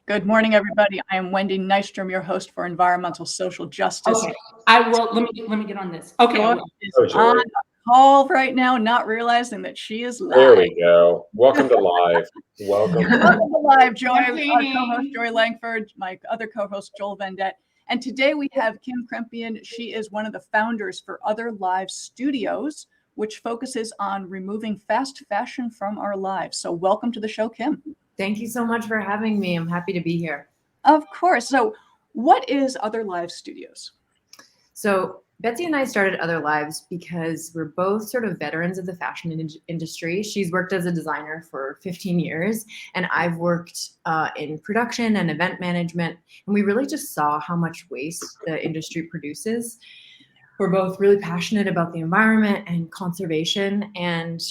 Good morning, everybody. I am Wendy Nystrom, your host for Environmental Social Justice. Okay, I will. Let me get on this. Okay, I Joy will. is on a call right now, not realizing that she is live. There we go. Welcome to live. Welcome. Welcome to live, Joy. Our Campaigning. co-host Joy Langford, my other co-host Joel Vendette, and today we have Kim Krempien. She is one of the founders for Other Lives Studios, which focuses on removing fast fashion from our lives. So welcome to the show, Kim. Thank you so much for having me. I'm happy to be here. Of course. So what is Other Lives Studios? So Betsy and I started Other Lives because we're both sort of veterans of the fashion industry. She's worked as a designer for 15 years, and I've worked in production and event management. And we really just saw how much waste the industry produces. We're both really passionate about the environment and conservation, and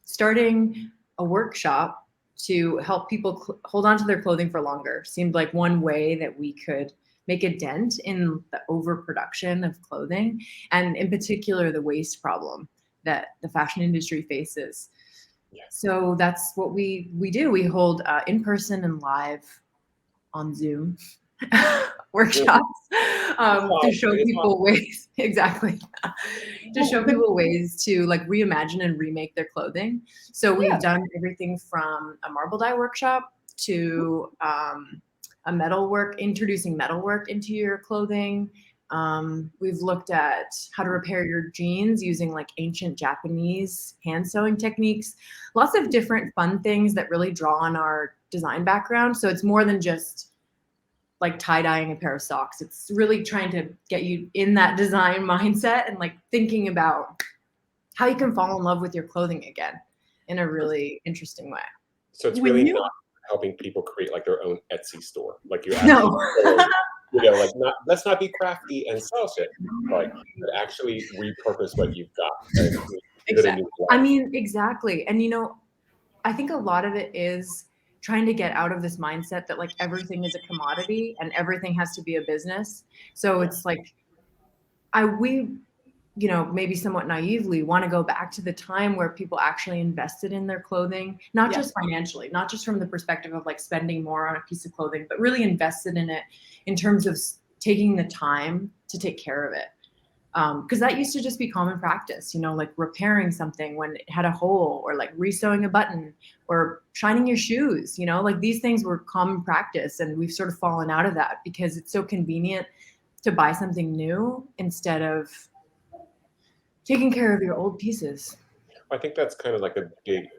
starting a workshop to help people hold on to their clothing for longer seemed like one way that we could make a dent in the overproduction of clothing, and in particular, the waste problem that the fashion industry faces. So that's what we do. We hold in-person and live on Zoom workshops to show people ways, exactly, to show people ways to like reimagine and remake their clothing. So we've done everything from a marble dye workshop to a metalwork, introducing metalwork into your clothing. We've looked at how to repair your jeans using like ancient Japanese hand sewing techniques, lots of different fun things that really draw on our design background. So it's more than just like tie-dyeing a pair of socks. It's really trying to get you in that design mindset and like thinking about how you can fall in love with your clothing again in a really interesting way. So it's really not helping people create like their own Etsy store. Like you No. like let's not be crafty and sell shit, but actually repurpose what you've got. Exactly. I mean, exactly. And I think a lot of it is trying to get out of this mindset that like everything is a commodity and everything has to be a business. So it's like we maybe somewhat naively want to go back to the time where people actually invested in their clothing, not just financially, not just from the perspective of like spending more on a piece of clothing, but really invested in it in terms of taking the time to take care of it. Because that used to just be common practice, like repairing something when it had a hole, or like resewing a button, or shining your shoes, like these things were common practice. And we've sort of fallen out of that because it's so convenient to buy something new instead of taking care of your old pieces. I think that's kind of like a big.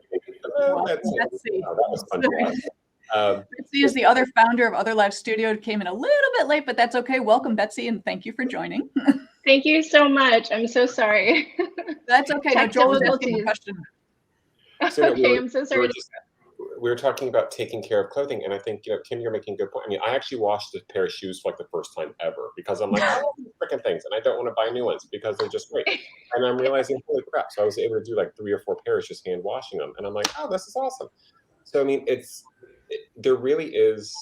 Betsy is the other founder of Other Lives Studio. Came in a little bit late, but that's okay. Welcome, Betsy, and thank you for joining. Thank you so much. I'm so sorry. That's okay. No, Joel was asking a question. Okay, I'm so sorry. We were talking about taking care of clothing, and I think Kim, you're making a good point. I mean, I actually washed a pair of shoes for like the first time ever because I'm like, I love these freaking things, and I don't want to buy new ones because they're just great. And I'm realizing, holy crap! So I was able to do like 3 or 4 pairs just hand washing them, and I'm like, oh, this is awesome. So I mean, there really is.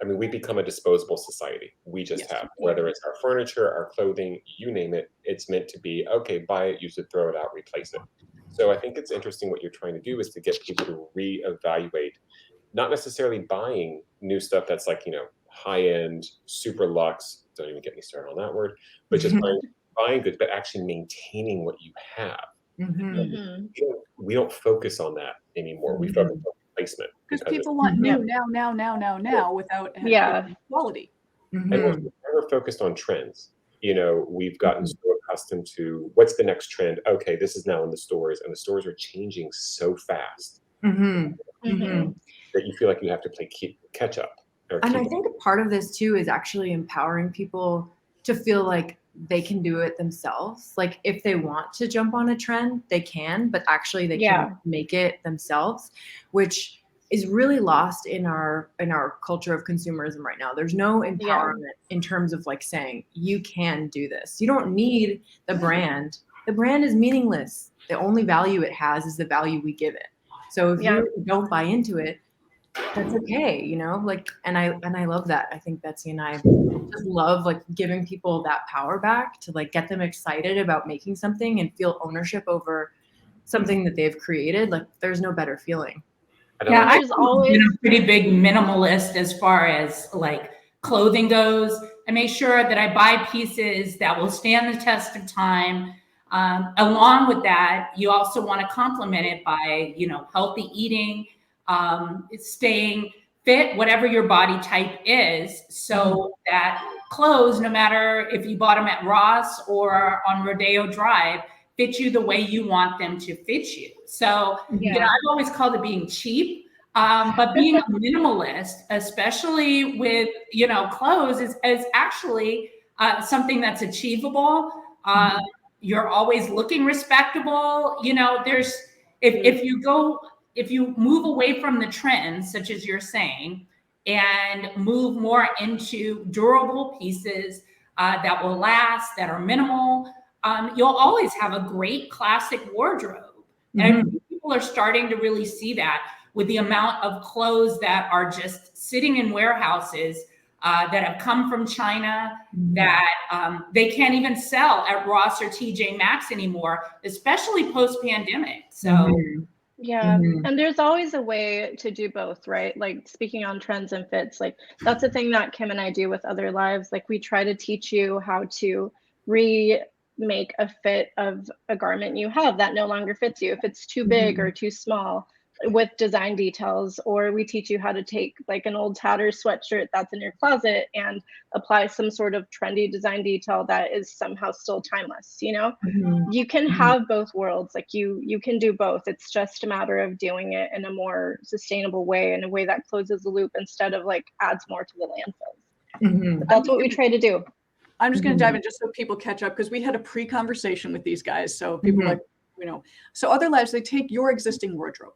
We've become a disposable society. We just have, whether it's our furniture, our clothing, you name it, it's meant to be, okay, buy it, use it, throw it out, replace it. So I think it's interesting what you're trying to do is to get people to reevaluate, not necessarily buying new stuff that's like, high-end, super luxe, don't even get me started on that word, but just buying goods, but actually maintaining what you have. Mm-hmm. We don't focus on that anymore. We focus on replacement. Because people want new now without having quality. And we're focused on trends. We've gotten so accustomed to what's the next trend. Okay, this is now in the stores, and the stores are changing so fast that you feel like you have to play catch up. And I think part of this too is actually empowering people to feel like they can do it themselves. Like if they want to jump on a trend, they can, but actually they can make it themselves, which is really lost in our culture of consumerism right now. There's no empowerment in terms of like saying you can do this. You don't need the brand. The brand is meaningless. The only value it has is the value we give it. So if you don't buy into it, that's okay, and I love that. I think Betsy and I just love like giving people that power back to like get them excited about making something and feel ownership over something that they've created. Like there's no better feeling. Yeah, There's always been a pretty big minimalist as far as like clothing goes. I make sure that I buy pieces that will stand the test of time. Along with that, you also want to complement it by, healthy eating, staying fit, whatever your body type is, so that clothes, no matter if you bought them at Ross or on Rodeo Drive, fit you the way you want them to fit you. So, I've always called it being cheap. But being a minimalist, especially with, clothes is actually something that's achievable. You're always looking respectable. If you move away from the trends, such as you're saying, and move more into durable pieces that will last, that are minimal, you'll always have a great classic wardrobe. And I think people are starting to really see that with the amount of clothes that are just sitting in warehouses that have come from China that they can't even sell at Ross or TJ Maxx anymore, especially post-pandemic. So yeah, and there's always a way to do both, right? Like speaking on trends and fits, like that's the thing that Kim and I do with Other Lives. Like we try to teach you how to remake a fit of a garment you have that no longer fits you, if it's too big or too small, with design details. Or we teach you how to take like an old tattered sweatshirt that's in your closet and apply some sort of trendy design detail that is somehow still timeless. You can have both worlds. Like you can do both. It's just a matter of doing it in a more sustainable way, in a way that closes the loop instead of like adds more to the landfills. But that's what we try to do. I'm just going to dive in just so people catch up, because we had a pre-conversation with these guys. So people are like, so Other Lives, they take your existing wardrobe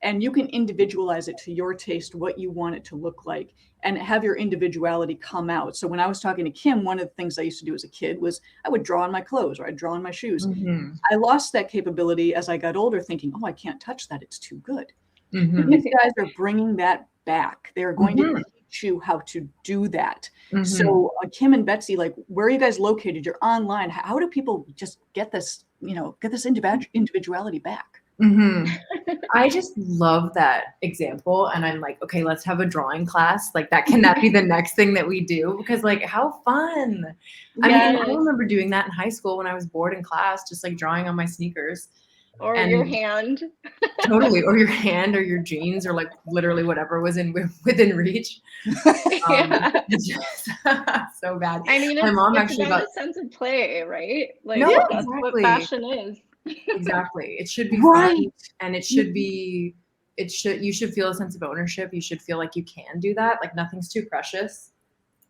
and you can individualize it to your taste, what you want it to look like, and have your individuality come out. So when I was talking to Kim, one of the things I used to do as a kid was I would draw on my clothes, or I'd draw on my shoes. I lost that capability as I got older, thinking, oh, I can't touch that, it's too good. These guys are bringing that back. They're going to teach you how to do that. So Kim and Betsy, like, where are you guys located? You're online. How do people just get this, get this individuality back? I just love that example, and I'm like, okay, let's have a drawing class. Like can that be the next thing that we do? Because like, how fun. I mean, I remember doing that in high school when I was bored in class, just like drawing on my sneakers. Or your hand. Totally. Or your hand, or your jeans, or like literally whatever was within reach. It's just so bad. I mean, my mom it's actually about a sense of play, right? Like that's what fashion is. Exactly. It should be fun, and you should feel a sense of ownership. You should feel like you can do that. Like nothing's too precious.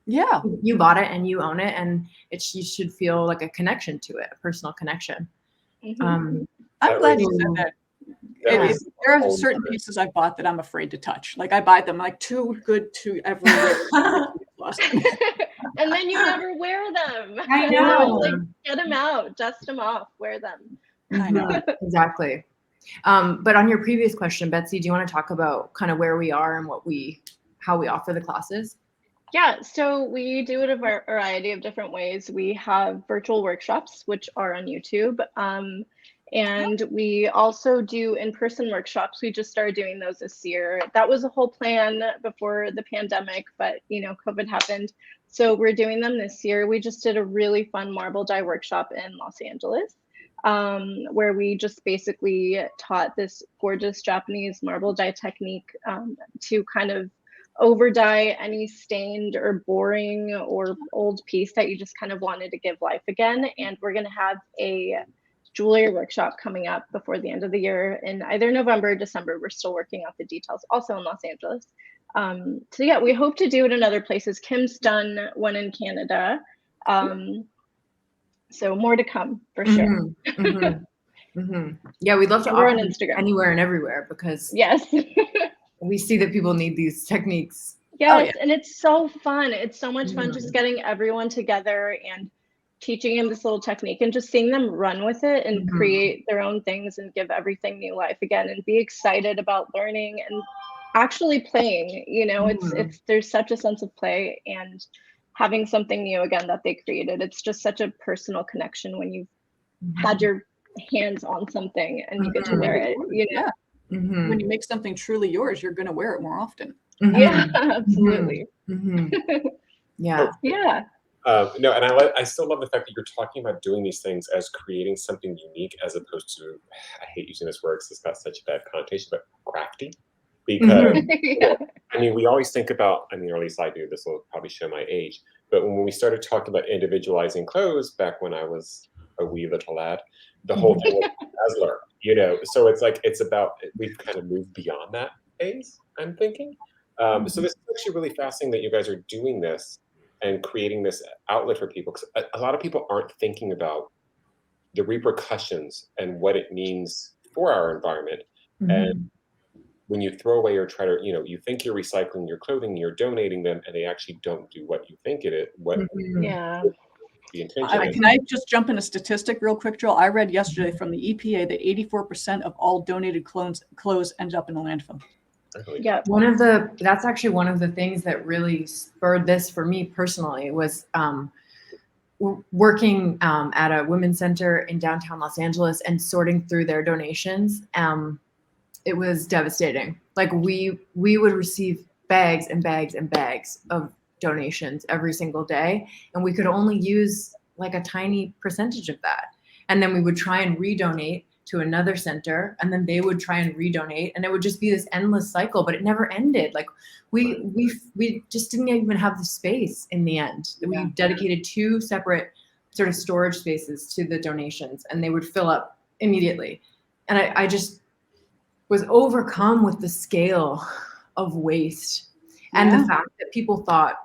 Yeah. You bought it and you own it, and you should feel like a connection to it, a personal connection. I'm glad you said that. There are certain pieces I bought that I'm afraid to touch. Like I buy them like too good to ever wear. And then you never wear them. I know. Like get them out, dust them off, wear them. I know. Exactly. But on your previous question, Betsy, do you want to talk about kind of where we are and how we offer the classes? Yeah, so we do it a variety of different ways. We have virtual workshops, which are on YouTube. And we also do in-person workshops. We just started doing those this year. That was a whole plan before the pandemic, but COVID happened. So we're doing them this year. We just did a really fun marble dye workshop in Los Angeles, where we just basically taught this gorgeous Japanese marble dye technique to kind of over dye any stained or boring or old piece that you just kind of wanted to give life again. And we're going to have a jewelry workshop coming up before the end of the year in either November or December. We're still working out the details, also in Los Angeles. So yeah, we hope to do it in other places. Kim's done one in Canada. So more to come for sure. Yeah, we'd love to offer on Instagram anywhere and everywhere, because we see that people need these techniques. Yes, and it's so fun. It's so much fun just getting everyone together and teaching them this little technique and just seeing them run with it and create their own things and give everything new life again and be excited about learning and actually playing. It's there's such a sense of play and having something new again that they created. It's just such a personal connection when you've had your hands on something and you get to wear it. Mhm. When you make something truly yours, you're going to wear it more often. Yeah, Mhm. absolutely. Mhm. Yeah. Yeah. No, and I still love the fact that you're talking about doing these things as creating something unique, as opposed to, I hate using this word because it's got such a bad connotation, but crafty. Because Mhm. Yeah. I mean, we always think about, I mean, or at least I do, this will probably show my age, but when we started talking about individualizing clothes back when I was a wee little lad, the whole thing was Dazzler, so it's like, it's about, we've kind of moved beyond that phase, I'm thinking. So this is actually really fascinating that you guys are doing this and creating this outlet for people, because a lot of people aren't thinking about the repercussions and what it means for our environment. And Mhm. when you throw away or try to, you think you're recycling your clothing, you're donating them, and they actually don't do what you think it is, what Mhm. Yeah. the intention is. Can I just jump in a statistic real quick, Joel? I read yesterday from the EPA that 84% of all donated clothes end up in the landfill. Really. Yeah. That's actually one of the things that really spurred this for me personally was working at a women's center in downtown Los Angeles and sorting through their donations. It was devastating. Like we would receive bags and bags and bags of donations every single day, and we could only use like a tiny percentage of that. And then we would try and redonate to another center, and then they would try and redonate, and it would just be this endless cycle, but it never ended. Like we just didn't even have the space in the end. Yeah. We dedicated 2 separate sort of storage spaces to the donations, and they would fill up immediately. And I just was overcome with the scale of waste and the fact that people thought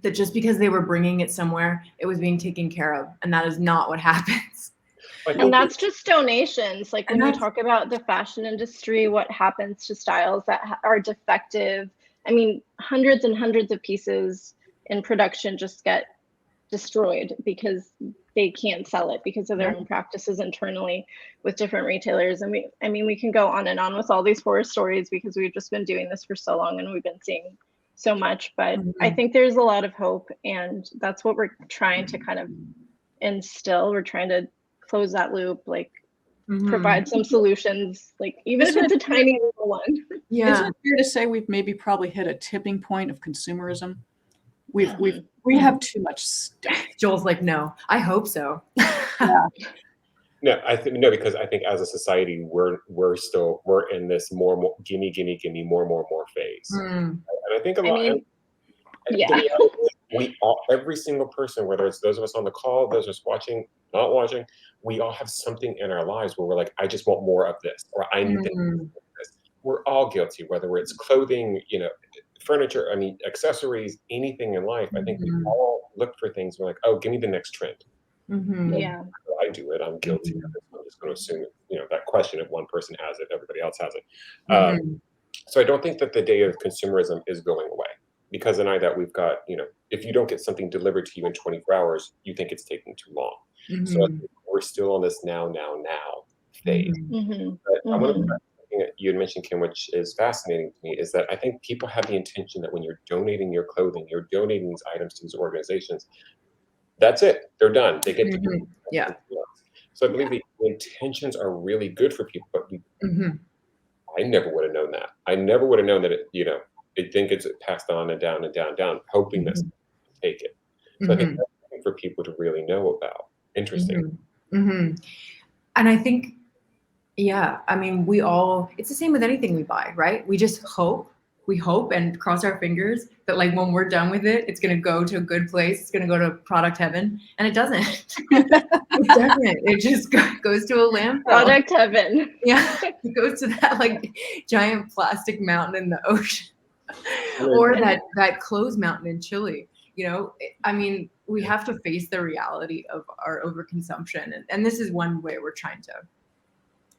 that just because they were bringing it somewhere, it was being taken care of. And that is not what happens. And that's just donations. Like And when you that's- talk about the fashion industry, what happens to styles that are defective? I mean, hundreds and hundreds of pieces in production just get destroyed because they can't sell it because of their own practices internally with different retailers. And we can go on and on with all these horror stories because we've just been doing this for so long and we've been seeing so much. But I think there's a lot of hope, and that's what we're trying to kind of instill. We're trying to close that loop, like provide some solutions, like even if it's a tiny little one. Yeah. Isn't it fair to say we've maybe probably hit a tipping point of consumerism? We have too much stuff. Joel's like, no, I hope so. No, because I think as a society, we're in this more gimme more phase. And I think a lot. We all, every single person, whether it's those of us on the call, those of us watching, not watching, we all have something in our lives where we're like, I just want more of this, or I need this. We're all guilty, whether it's clothing, furniture, I mean, accessories, anything in life. I think we all look for things. We're like, oh, give me the next trend. Yeah. I do it. I'm guilty of it. I'm just going to assume, that question, if one person has it, everybody else has it. So I don't think that the day of consumerism is going away, because in that we've got, if you don't get something delivered to you in 24 hours, you think it's taking too long. So I think we're still on this now phase. But I want to something that you had mentioned, Kim, which is fascinating to me, is that I think people have the intention that when you're donating your clothing, you're donating these items to these organizations, that's it. They're done. They get to do Yeah. So I believe the intentions are really good for people, but I never would have known that. I never would have known that they think it's passed on and down and down and down, hoping that someone will take it. So I think that's something for people to really know about. Interesting. And I think, I mean, it's the same with anything we buy, right? We just hope and cross our fingers that like when we're done with it, it's going to go to a good place. It's going to go to product heaven, and it doesn't. It doesn't. It just goes to a landfill. Product heaven. Yeah, it goes to that like giant plastic mountain in the ocean, or that clothes mountain in Chile. I mean, we have to face the reality of our overconsumption, and this is one way we're trying to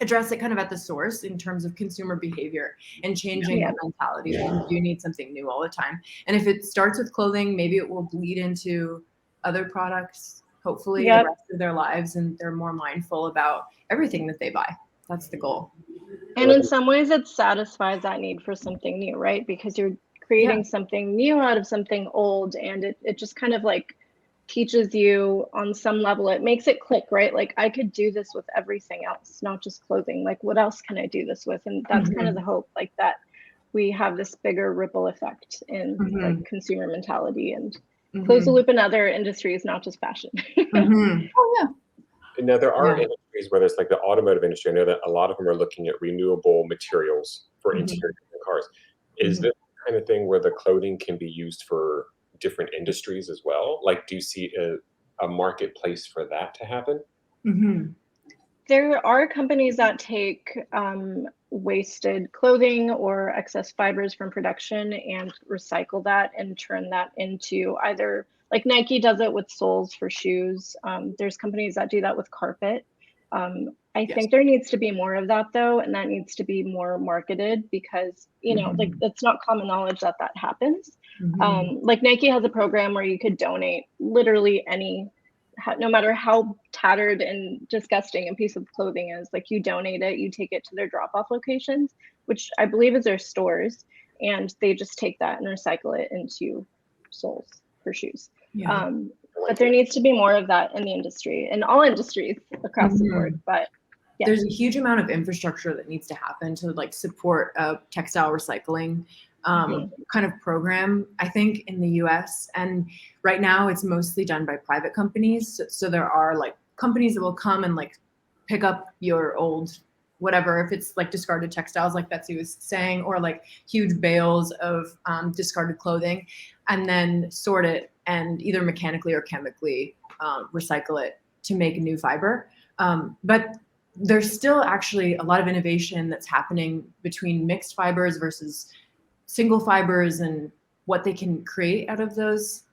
address it kind of at the source in terms of consumer behavior and changing the mentality that you need something new all the time. And if it starts with clothing, maybe it will bleed into other products, hopefully the rest of their lives, and they're more mindful about everything that they buy. That's the goal. And in some ways it satisfies that need for something new, right? Because you're creating something new out of something old, and it just kind of like teaches you on some level, it makes it click, right? Like I could do this with everything else, not just clothing. Like what else can I do this with? And that's kind of the hope, like that we have this bigger ripple effect in like consumer mentality and close the loop in other industries, not just fashion. Oh yeah. Now there are industries where there's like the automotive industry. I know that a lot of them are looking at renewable materials for interior cars. Is this the kind of thing where the clothing can be used for different industries as well? Like, do you see a marketplace for that to happen? There are companies that take wasted clothing or excess fibers from production and recycle that and turn that into either, like Nike does it with soles for shoes. There's companies that do that with carpet. I think there needs to be more of that though, and that needs to be more marketed because, you know, like it's not common knowledge that that happens. Like Nike has a program where you could donate literally any, no matter how tattered and disgusting a piece of clothing is, like you donate it, you take it to their drop-off locations, which I believe is their stores, and they just take that and recycle it into soles for shoes. But there needs to be more of that in the industry, in all industries across the board. But yeah. There's a huge amount of infrastructure that needs to happen to like support a textile recycling kind of program, I think, in the US. And right now it's mostly done by private companies. So there are like companies that will come and like pick up your old whatever, if it's like discarded textiles, like Betsy was saying, or like huge bales of discarded clothing, and then sort it and either mechanically or chemically recycle it to make a new fiber. But there's still actually a lot of innovation that's happening between mixed fibers versus single fibers and what they can create out of those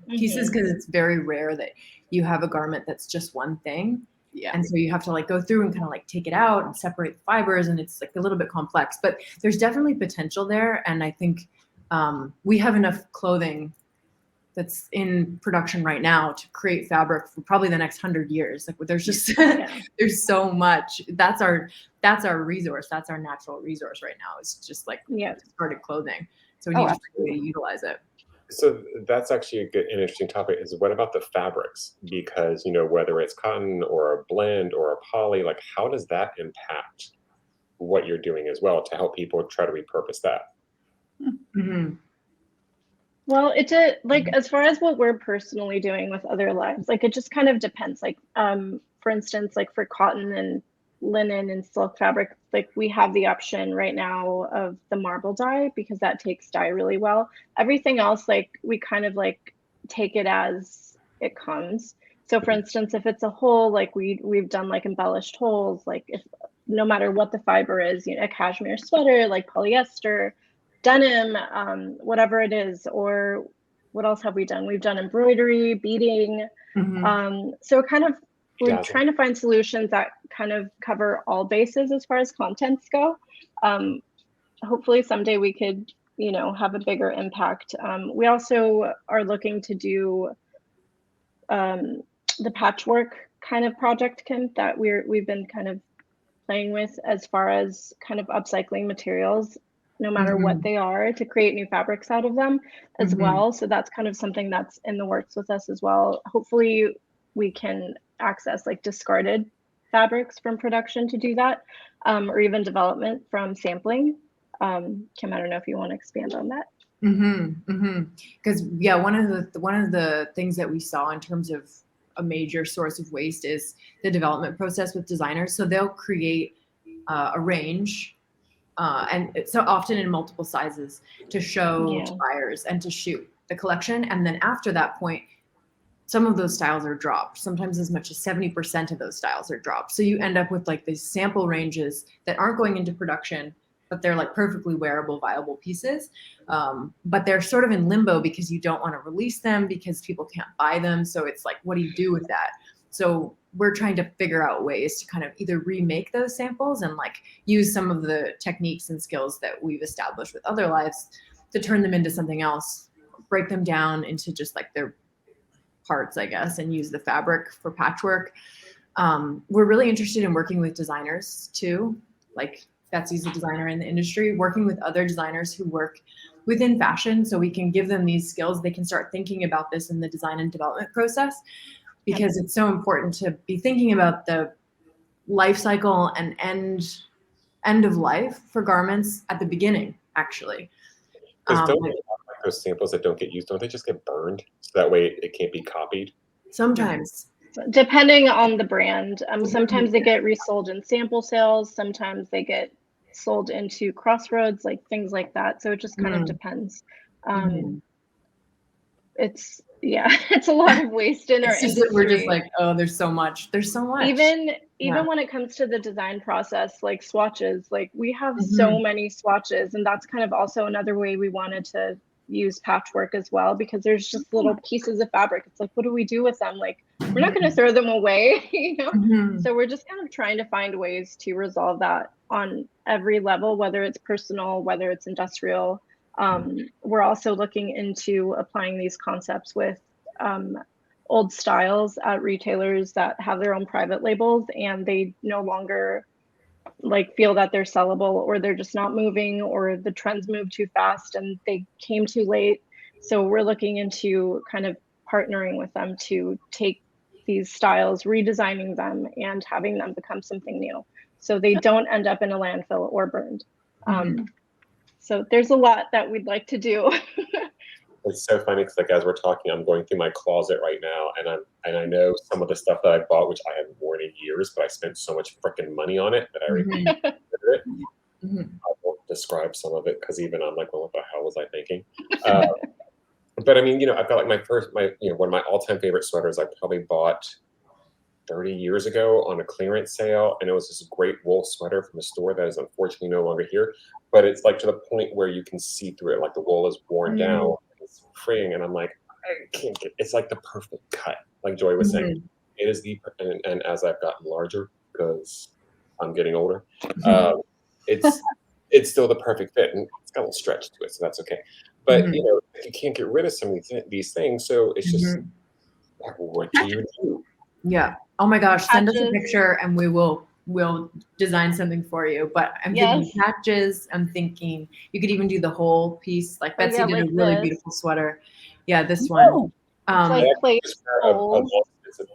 pieces, because it's very rare that you have a garment that's just one thing. And so you have to like go through and kind of like take it out and separate the fibers, and it's like a little bit complex, but there's definitely potential there. And I think we have enough clothing that's in production right now to create fabric for probably the next 100 years. Like there's just there's so much. That's our resource. That's our natural resource right now. It's just like discarded clothing. So we need to really utilize it. So that's actually a good, interesting topic. Is what about the fabrics? Because, you know, whether it's cotton or a blend or a poly, like how does that impact what you're doing as well to help people try to repurpose that? Well, it's like as far as what we're personally doing with other lives, like it just kind of depends. Like, for instance, like for cotton and linen and silk fabric, like we have the option right now of the marble dye because that takes dye really well. Everything else, like we kind of like take it as it comes. So for instance, if it's a hole, like we've done like embellished holes, like if no matter what the fiber is, you know, a cashmere sweater, like polyester, denim, whatever it is, or what else have we done? We've done embroidery, beading. So kind of we're trying to find solutions that kind of cover all bases as far as contents go. Hopefully someday we could, you know, have a bigger impact. We also are looking to do the patchwork kind of project, Kim, that we've been kind of playing with as far as kind of upcycling materials, no matter what they are, to create new fabrics out of them as well. So that's kind of something that's in the works with us as well. Hopefully we can access like discarded fabrics from production to do that, or even development from sampling. Kim, I don't know if you want to expand on that. Because one of the things that we saw in terms of a major source of waste is the development process with designers. So they'll create a range, and it's so often in multiple sizes to show to buyers and to shoot the collection. And then after that point, some of those styles are dropped. Sometimes as much as 70% of those styles are dropped. So you end up with like these sample ranges that aren't going into production, but they're like perfectly wearable, viable pieces. But they're sort of in limbo because you don't want to release them because people can't buy them. So it's like, what do you do with that? So we're trying to figure out ways to kind of either remake those samples and like use some of the techniques and skills that we've established with other lives to turn them into something else, break them down into just like their parts, I guess, and use the fabric for patchwork. We're really interested in working with designers too. Like Betsy's a designer in the industry, working with other designers who work within fashion, so we can give them these skills. They can start thinking about this in the design and development process, because it's so important to be thinking about the life cycle and end of life for garments at the beginning, actually. Because don't they have like those samples that don't get used, don't they just get burned so that way it can't be copied? Sometimes. Depending on the brand, sometimes they get resold in sample sales, sometimes they get sold into Crossroads, like things like that. So it just kind of depends. It's it's a lot of waste in our industry. We're just like, oh, there's so much. There's so much. Even when it comes to the design process, like swatches, like we have so many swatches, and that's kind of also another way we wanted to use patchwork as well, because there's just little pieces of fabric. It's like, what do we do with them? Like, we're not going to throw them away, you know? So we're just kind of trying to find ways to resolve that on every level, whether it's personal, whether it's industrial. We're also looking into applying these concepts with old styles at retailers that have their own private labels, and they no longer like feel that they're sellable, or they're just not moving, or the trends move too fast and they came too late. So we're looking into kind of partnering with them to take these styles, redesigning them, and having them become something new, so they don't end up in a landfill or burned. So there's a lot that we'd like to do. It's so funny because, like, as we're talking, I'm going through my closet right now, and I know some of the stuff that I bought, which I haven't worn in years, but I spent so much freaking money on it that I already considered it. I won't describe some of it because even I'm like, well, what the hell was I thinking? But I mean, you know, I've got like one of my all-time favorite sweaters I probably bought 30 years ago on a clearance sale, and it was this great wool sweater from a store that is unfortunately no longer here. But it's like to the point where you can see through it, like the wool is worn down. It's freeing, and I'm like, I can't get. It's like the perfect cut, like Joy was saying. It is and as I've gotten larger, because I'm getting older, it's still the perfect fit, and it's got a little stretch to it, so that's okay. But you know, you can't get rid of some of these things, so it's just what do you do? Yeah. Oh my gosh, send us a picture and we'll design something for you. But I'm thinking patches. I'm thinking you could even do the whole piece. Like Betsy did like a really beautiful sweater. Yeah, this one. It's like plate.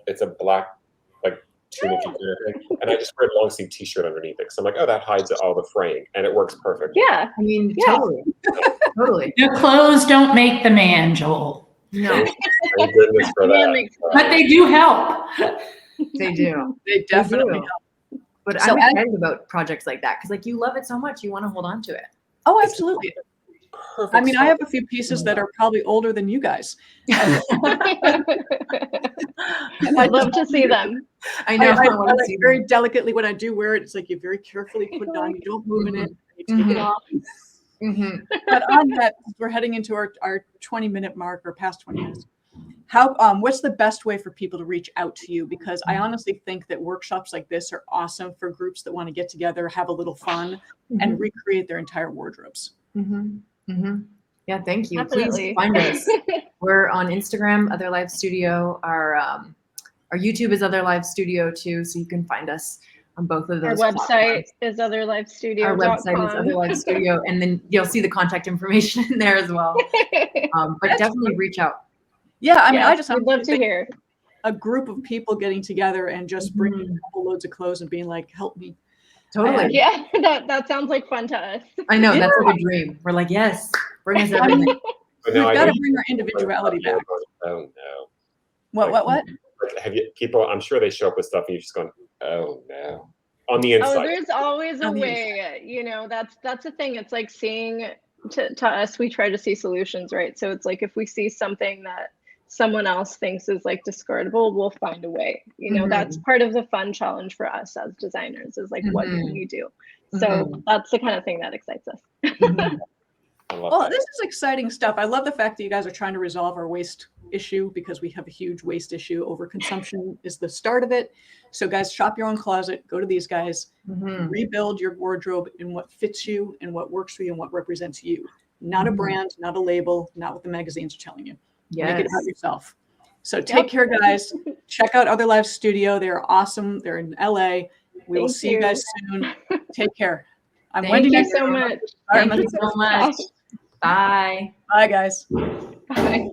It's a black like tunic kind of thing, and I just wear a long sleeve T-shirt underneath it. So I'm like, oh, that hides all the fraying, and it works perfect. Yeah, I mean, totally. Your clothes don't make the man, Joel. No. Thank goodness for that. But they do help. They do. They definitely help. But I'm excited about projects like that because, like, you love it so much, you want to hold on to it. Oh, absolutely. I mean, I have a few pieces that are probably older than you guys. I'd love to see them. I know. I like very delicately when I do wear it. It's like you very carefully put it on. You don't move in it. You take it off. But on that, we're heading into our 20-minute mark, or past 20 minutes. What's the best way for people to reach out to you? Because I honestly think that workshops like this are awesome for groups that want to get together, have a little fun, and recreate their entire wardrobes. Yeah, thank you. Definitely. Please find us. We're on Instagram, Other Live Studio. Our YouTube is Other Live Studio too, so you can find us on both of those. Our website is otherlivestudio.com. Our website is Other Live Studio, and then you'll see the contact information in there as well. But definitely reach out. Yeah, I mean, I just would love to hear a group of people getting together and just bringing a couple loads of clothes and being like, help me. Totally. Yeah, that sounds like fun to us. I know, that's like a dream. We're like, yes, bring us everything. We've got to bring our individuality back. Oh no. What? Like, have you people? I'm sure they show up with stuff, and you're just going, oh no. On the inside. Oh, there's always a way. You know, that's the thing. It's like seeing. To us, we try to see solutions, right? So it's like if we see something that someone else thinks is like discardable, we'll find a way. You know, that's part of the fun challenge for us as designers is like, what can we do? So that's the kind of thing that excites us. Well, this is exciting stuff. I love the fact that you guys are trying to resolve our waste issue, because we have a huge waste issue. Overconsumption is the start of it. So guys, shop your own closet, go to these guys, rebuild your wardrobe in what fits you and what works for you and what represents you. Not a brand, not a label, not what the magazines are telling you. Make it about yourself. So take care, guys. Check out Other Live Studio. They're awesome. They're in LA. We will see you guys soon. Take care. I'm Wendy. Thank you so much. Thank you so much. Bye. Bye, guys. Bye.